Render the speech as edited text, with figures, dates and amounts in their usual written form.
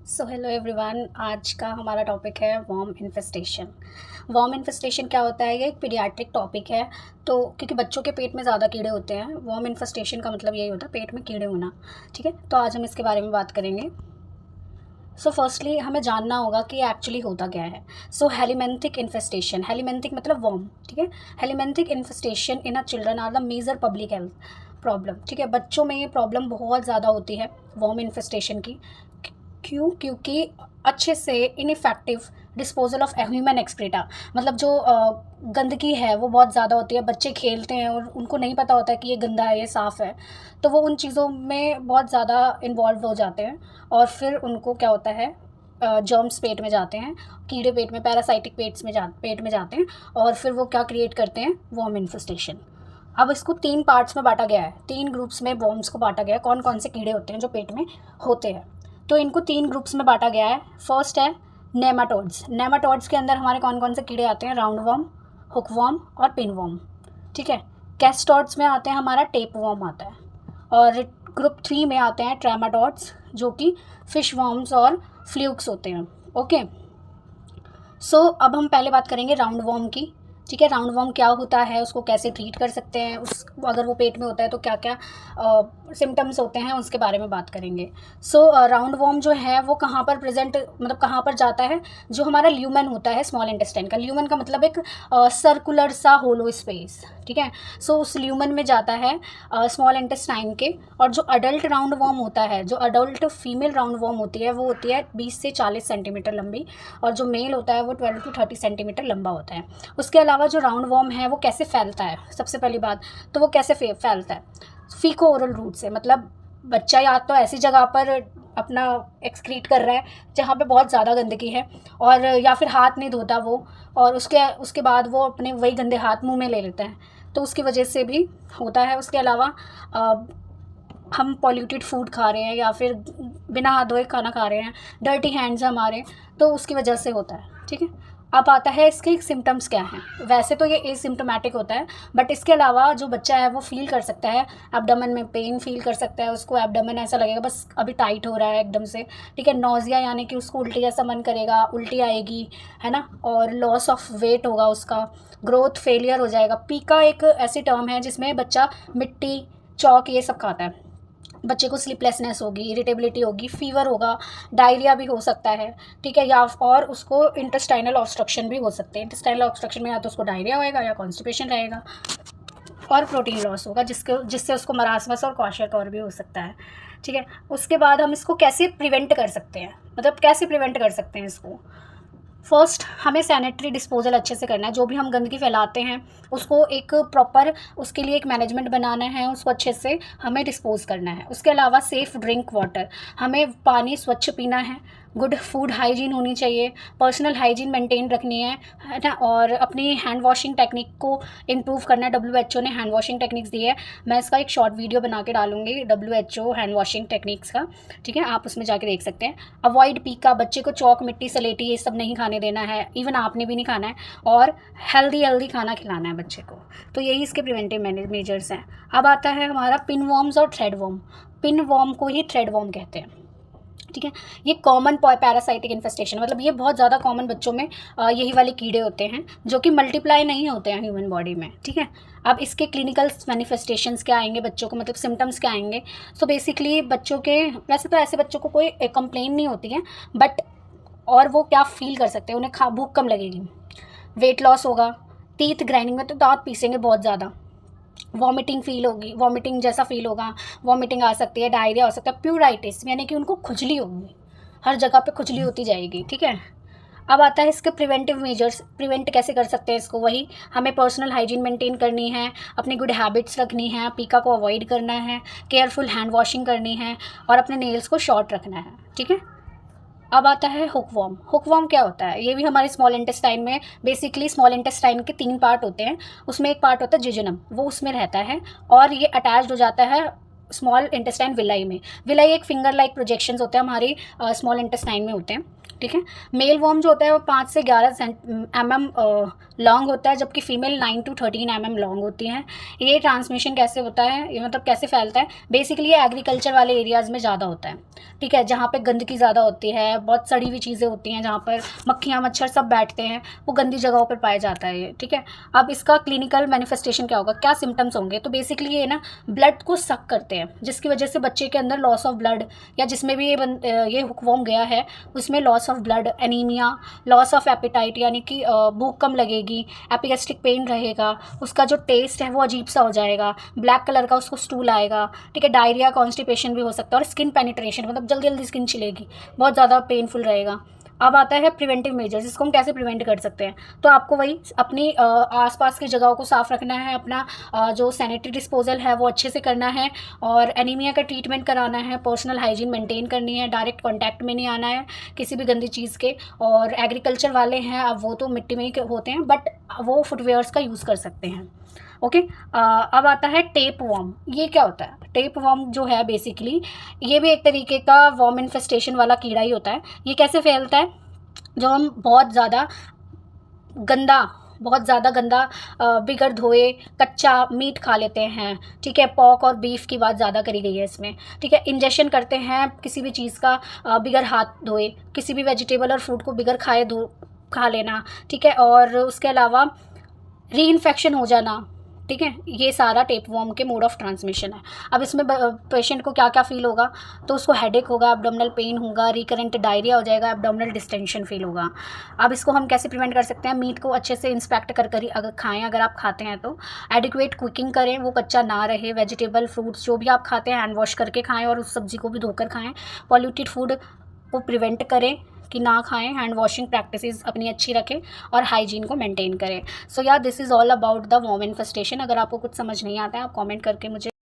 So hello everyone, आज का हमारा टॉपिक है वॉर्म इन्फेस्टेशन। वॉर्म इन्फेस्टेशन क्या होता है? ये एक पीडियाट्रिक टॉपिक है। तो क्योंकि बच्चों के पेट में ज़्यादा कीड़े होते हैं, वॉर्म इन्फेस्टेशन का मतलब यही होता है पेट में कीड़े होना। ठीक है, तो आज हम इसके बारे में बात करेंगे। सो फर्स्टली हमें जानना होगा कि एक्चुअली होता क्या है। सो हेलिमेंथिक इन्फेस्टेशन, हेलिमेंथिक मतलब वॉर्म। ठीक है, helminthic infestation in a children are the major public health problem. ठीक है, बच्चों में ये प्रॉब्लम बहुत ज़्यादा होती है वॉर्म इन्फेस्टेशन की। क्यों? क्योंकि अच्छे से ineffective disposal of human excreta, मतलब जो गंदगी है वो बहुत ज़्यादा होती है। बच्चे खेलते हैं और उनको नहीं पता होता है कि ये गंदा है, ये साफ़ है, तो वो उन चीज़ों में बहुत ज़्यादा इन्वॉल्व हो जाते हैं और फिर उनको क्या होता है, जर्म्स पेट में जाते हैं, कीड़े पेट में, पैरासाइटिक पेट में जाते हैं और फिर वो क्या क्रिएट करते हैं, वॉर्म इन्फेस्टेशन। अब इसको 3 पार्ट्स में बांटा गया है, 3 ग्रुप्स में वॉर्म्स को बांटा गया है। कौन कौन से कीड़े होते हैं जो पेट में होते हैं, तो इनको 3 ग्रुप्स में बांटा गया है। फर्स्ट है नेमाटोड्स। नेमाटोड्स के अंदर हमारे कौन कौन से कीड़े आते हैं? राउंड वॉर्म, हुक वॉर्म और पिन वॉर्म। ठीक है, कैस्टोड्स में आते हैं हमारा टेप वॉर्म आता है। और ग्रुप 3 में आते हैं ट्रेमाटोड्स, जो कि फिश वॉर्म्स और फ्लूक्स होते हैं। ओके, सो अब हम पहले बात करेंगे राउंड वॉर्म की। ठीक है, राउंड वॉर्म क्या होता है, उसको कैसे ट्रीट कर सकते हैं, उस अगर वो पेट में होता है तो क्या क्या सिम्टम्स होते हैं, उसके बारे में बात करेंगे। सो राउंड वॉर्म जो है वो कहाँ पर प्रेजेंट, मतलब कहाँ पर जाता है? जो हमारा ल्यूमेन होता है स्मॉल इंटेस्टाइन का। ल्यूमेन का मतलब एक सर्कुलर सा होलो स्पेस। ठीक है, सो उस ल्यूमेन में जाता है स्मॉल इंटेस्टाइन के। और जो अडल्ट राउंड वॉर्म होता है, जो अडल्ट फीमेल राउंड वॉर्म होती है, वो होती है 20 से 40 सेंटीमीटर लंबी, और जो मेल होता है वो 12 to 30 सेंटीमीटर लंबा होता है। उसके अलावा जो राउंड वॉर्म है वो कैसे फैलता है, सबसे पहली बात तो वो कैसे फैलता है? फीको ओरल रूट से। मतलब बच्चा या तो ऐसी जगह पर अपना एक्सक्रीट कर रहा है जहाँ पे बहुत ज़्यादा गंदगी है, और या फिर हाथ नहीं धोता वो, और उसके बाद वो अपने वही गंदे हाथ मुंह में ले लेता है, तो उसकी वजह से भी होता है। उसके अलावा हम पॉल्यूटेड फूड खा रहे हैं या फिर बिना हाथ धोए खाना खा रहे हैं, डर्टी हैंड्स हैं हमारे, तो उसकी वजह से होता है। ठीक है, अब आता है इसके सिम्टम्स क्या हैं। वैसे तो ये एसिम्टोमेटिक होता है, बट इसके अलावा जो बच्चा है वो फील कर सकता है, एब्डोमेन में पेन फील कर सकता है, उसको एब्डोमेन ऐसा लगेगा बस अभी टाइट हो रहा है एकदम से। ठीक है, नोजिया यानी कि उसको उल्टी जैसा मन करेगा, उल्टी आएगी, है ना, और लॉस ऑफ वेट होगा उसका, ग्रोथ फेलियर हो जाएगा। पीका एक ऐसी टर्म है जिसमें बच्चा मिट्टी, चौक ये सब खाता है। बच्चे को स्लीपलेसनेस होगी, इरिटेबिलिटी होगी, फीवर होगा, डायरिया भी हो सकता है। ठीक है, या और उसको इंटेस्टाइनल ऑब्स्ट्रक्शन भी हो सकते हैं। इंटेस्टाइनल ऑब्स्ट्रक्शन में या तो उसको डायरिया होएगा या कॉन्स्टिपेशन रहेगा, और प्रोटीन लॉस होगा जिससे उसको मरासमस और क्वाशियाकॉर भी हो सकता है। ठीक है, उसके बाद हम इसको कैसे प्रिवेंट कर सकते हैं, मतलब कैसे प्रिवेंट कर सकते हैं इसको? फर्स्ट, हमें सैनिटरी डिस्पोजल अच्छे से करना है। जो भी हम गंदगी फैलाते हैं उसको एक प्रॉपर, उसके लिए एक मैनेजमेंट बनाना है, उसको अच्छे से हमें डिस्पोज करना है। उसके अलावा सेफ़ ड्रिंक वाटर, हमें पानी स्वच्छ पीना है, गुड फूड हाइजीन होनी चाहिए, पर्सनल हाइजीन मेंटेन रखनी है ना, और अपनी हैंड वॉशिंग टेक्निक को इम्प्रूव करना है। WHO ने हैंड वॉशिंग टेक्निक्स दी है, मैं इसका एक शॉर्ट वीडियो बना के डालूंगी, WHO हैंड वॉशिंग टेक्निक्स का। ठीक है, आप उसमें जाके देख सकते हैं। अवॉइड पीका, बच्चे को चौक, मिट्टी, सलेटी ये सब नहीं खाने देना है, इवन आपने भी नहीं खाना है, और हेल्दी खाना खिलाना है बच्चे को। तो यही इसके प्रिवेंटिव मेजर्स हैं। अब आता है हमारा पिन वॉर्म्स और थ्रेड वॉर्म। पिन वॉर्म को ही थ्रेड वॉर्म कहते हैं। ठीक है, ये कॉमन पैरासाइटिक इन्फेस्टेशन, मतलब ये बहुत ज़्यादा कॉमन बच्चों में यही वाले कीड़े होते हैं जो कि मल्टीप्लाई नहीं होते हैं ह्यूमन बॉडी में। ठीक है, अब इसके क्लिनिकल मैनिफेस्टेशंस क्या आएंगे बच्चों को, मतलब सिम्टम्स क्या आएंगे? सो बेसिकली बच्चों के, वैसे तो ऐसे बच्चों को कोई कंप्लेन नहीं होती है, बट और वो क्या फील कर सकते हैं, उन्हें भूख कम लगेगी, वेट लॉस होगा, टीथ ग्राइंडिंग में तो दांत पीसेंगे बहुत ज़्यादा, वॉमिटिंग फील होगी, वॉमिटिंग जैसा फील होगा, वॉमिटिंग आ सकती है, डायरिया हो सकता है, प्यूराइटिस यानी कि उनको खुजली होगी, हर जगह पे खुजली होती जाएगी। ठीक है, अब आता है इसके प्रिवेंटिव मेजर्स। प्रिवेंट कैसे कर सकते हैं इसको? वही, हमें पर्सनल हाइजीन मेंटेन करनी है, अपनी गुड हैबिट्स रखनी है, पीका को अवॉइड करना है, केयरफुल हैंड वॉशिंग करनी है, और अपने नेल्स को शॉर्ट रखना है। ठीक है, अब आता है हुकवॉर्म। हुकवॉर्म क्या होता है? ये भी हमारे स्मॉल इंटेस्टाइन में, बेसिकली स्मॉल इंटेस्टाइन के 3 पार्ट होते हैं, उसमें एक पार्ट होता है जिजनम, वो उसमें रहता है, और ये अटैच्ड हो जाता है स्मॉल इंटेस्टाइन विलाई में। विलाई एक फिंगर लाइक प्रोजेक्शंस होते हैं हमारी स्मॉल इंटेस्टाइन में होते हैं, ठीक है। मेल वॉर्म जो होता है वो 5 से 11 mm लॉन्ग होता है, जबकि फीमेल 9 to 13 mm लॉन्ग होती हैं। ये ट्रांसमिशन कैसे होता है, ये मतलब कैसे फैलता है, बेसिकली ये एग्रीकल्चर वाले एरियाज़ में ज़्यादा होता है, ठीक है, जहाँ पे गंदगी ज़्यादा होती है, बहुत सड़ी हुई चीज़ें होती हैं, जहाँ पर मक्खियाँ मच्छर सब बैठते हैं, वो गंदी जगहों पर पाया जाता है ये, ठीक है। अब इसका क्लिनिकल मैनिफेस्टेशन क्या होगा, क्या सिम्टम्स होंगे, तो बेसिकली ये ना ब्लड को सक करते हैं, जिसकी वजह से बच्चे के अंदर लॉस ऑफ ब्लड, या जिसमें भी ये हुकवॉर्म गया है उसमें loss of blood, anaemia, loss of appetite यानी कि भूख कम लगेगी, एपिगैस्ट्रिक पेन रहेगा, उसका जो टेस्ट है वो अजीब सा हो जाएगा, ब्लैक कलर का उसको स्टूल आएगा, ठीक है, डायरिया, कॉन्स्टिपेशन भी हो सकता है, और स्किन पेनिट्रेशन मतलब जल्दी जल्दी स्किन छिलेगी, बहुत ज़्यादा पेनफुल रहेगा। अब आता है प्रिवेंटिव मेजर्स, इसको हम कैसे प्रिवेंट कर सकते हैं, तो आपको वही अपनी आसपास की जगहों को साफ़ रखना है, अपना जो सैनिटरी डिस्पोजल है वो अच्छे से करना है, और एनीमिया का ट्रीटमेंट कराना है, पर्सनल हाइजीन मेंटेन करनी है, डायरेक्ट कांटेक्ट में नहीं आना है किसी भी गंदी चीज़ के। और एग्रीकल्चर वाले हैं, अब वो तो मिट्टी में ही होते हैं, बट वो फुटवेयर्स का यूज़ कर सकते हैं। ओके। अब आता है टेप वॉर्म। ये क्या होता है, टेप वॉर्म जो है बेसिकली ये भी एक तरीके का वॉर्म इन्फेस्टेशन वाला कीड़ा ही होता है। ये कैसे फैलता है, जब हम बहुत ज़्यादा गंदा बिगर धोए कच्चा मीट खा लेते हैं, ठीक है, पॉक और बीफ की बात ज़्यादा करी गई है इसमें, ठीक है, इंजेक्शन करते हैं किसी भी चीज़ का बिगर हाथ धोए, किसी भी वेजिटेबल और फ्रूट को बिगर खा लेना, ठीक है, और उसके अलावा री इन्फेक्शन हो जाना, ठीक है, ये सारा टेप वॉर्म के मोड ऑफ ट्रांसमिशन है। अब इसमें पेशेंट को क्या क्या फील होगा, तो उसको हेडेक होगा, एब्डोमिनल पेन होगा, रिकरेंट डायरिया हो जाएगा, एब्डोमिनल डिस्टेंशन फील होगा। अब इसको हम कैसे प्रिवेंट कर सकते हैं, मीट को अच्छे से इंस्पेक्ट कर ही अगर खाएं, अगर आप खाते हैं तो एडिक्वेट कुकिंग करें, वो कच्चा ना रहे, वेजिटेबल फ्रूट्स जो भी आप खाते हैं हैंड वॉश करके खाएँ, और उस सब्जी को भी धोकर खाएँ। पॉल्यूटेड फूड को प्रिवेंट करें कि ना खाएं, हैंड वॉशिंग प्रैक्टिसेस अपनी अच्छी रखें, और हाइजीन को मेंटेन करें। So yeah this is all about the worm infestation. अगर आपको कुछ समझ नहीं आता है आप कमेंट करके मुझे